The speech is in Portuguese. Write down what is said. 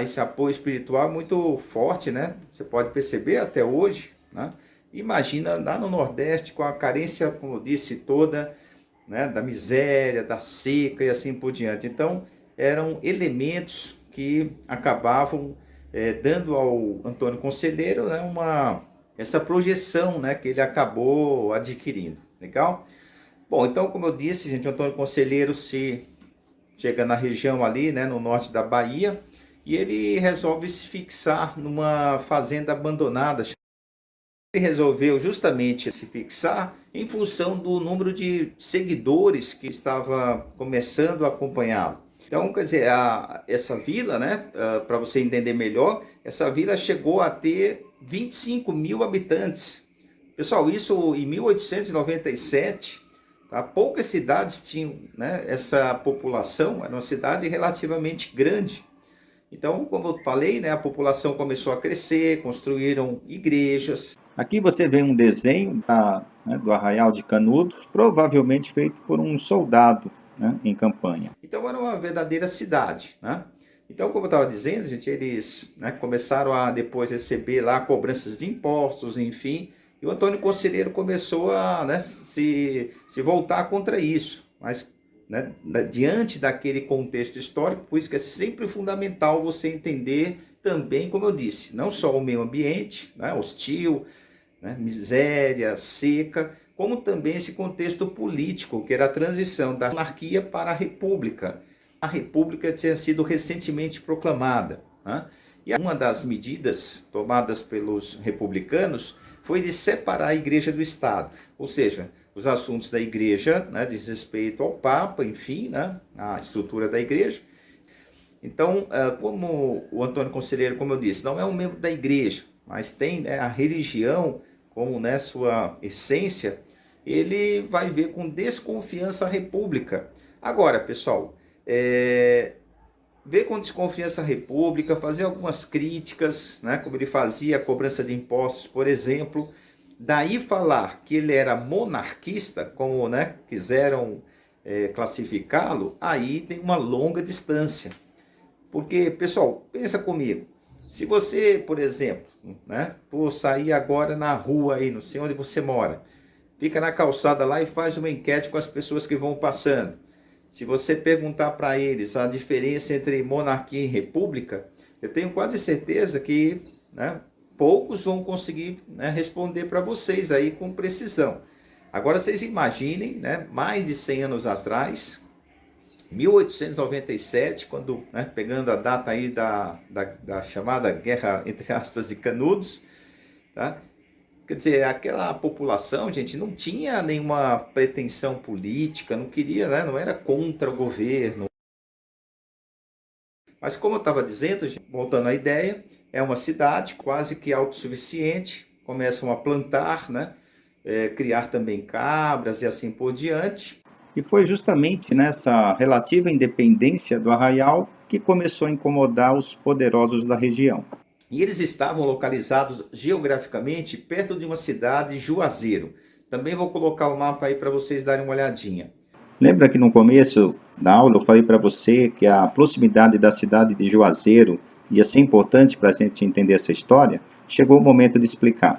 esse apoio espiritual é muito forte, né? Você pode perceber até hoje, né? Imagina lá no Nordeste, com a carência, como eu disse, toda, né, da miséria, da seca e assim por diante. Então, eram elementos que acabavam dando ao Antônio Conselheiro, né, essa projeção, né, que ele acabou adquirindo. Legal? Bom, então, como eu disse, gente, o Antônio Conselheiro se chega na região ali, né, no norte da Bahia, e ele resolve se fixar numa fazenda abandonada. Ele resolveu justamente se fixar em função do número de seguidores que estava começando a acompanhá-lo. Então, quer dizer, essa vila, né, para você entender melhor, essa vila chegou a ter 25 mil habitantes. Pessoal, isso em 1897, tá? Poucas cidades tinham, né, essa população, era uma cidade relativamente grande. Então, como eu falei, né, a população começou a crescer, construíram igrejas. Aqui você vê um desenho do Arraial de Canudos, provavelmente feito por um soldado, né, em campanha. Então era uma verdadeira cidade, né? Então, como eu estava dizendo, gente, eles, né, começaram a depois receber lá cobranças de impostos, enfim, e o Antônio Conselheiro começou a, né, se voltar contra isso. Mas, né, diante daquele contexto histórico, por isso que é sempre fundamental você entender também, como eu disse, não só o meio ambiente, né, hostil, né, miséria, seca, como também esse contexto político, que era a transição da monarquia para a república. A república tinha sido recentemente proclamada, né? E uma das medidas tomadas pelos republicanos foi de separar a igreja do Estado, ou seja, os assuntos da igreja, né, diz respeito ao Papa, enfim, né, a estrutura da igreja. Então, como o Antônio Conselheiro, como eu disse, não é um membro da igreja, mas tem, né, a religião como, né, sua essência, ele vai ver com desconfiança a república. Agora, pessoal, ver com desconfiança a república, fazer algumas críticas, né, como ele fazia a cobrança de impostos, por exemplo, daí falar que ele era monarquista, como, né, quiseram classificá-lo, aí tem uma longa distância. Porque, pessoal, pensa comigo, se você, por exemplo, né, for sair agora na rua aí, não sei onde você mora, fica na calçada lá e faz uma enquete com as pessoas que vão passando. Se você perguntar para eles a diferença entre monarquia e república, eu tenho quase certeza que, né, poucos vão conseguir, né, responder para vocês aí com precisão. Agora vocês imaginem, né, mais de 100 anos atrás, 1897, quando, né, pegando a data aí da chamada Guerra, entre aspas, de Canudos, tá? Quer dizer, aquela população, gente, não tinha nenhuma pretensão política, não queria, né, não era contra o governo. Mas como eu estava dizendo, gente, voltando à ideia, é uma cidade quase que autossuficiente, começam a plantar, né, criar também cabras e assim por diante. E foi justamente nessa relativa independência do Arraial que começou a incomodar os poderosos da região. E eles estavam localizados geograficamente perto de uma cidade, Juazeiro. Também vou colocar o mapa aí para vocês darem uma olhadinha. Lembra que no começo da aula eu falei para você que a proximidade da cidade de Juazeiro ia ser importante para a gente entender essa história? Chegou o momento de explicar.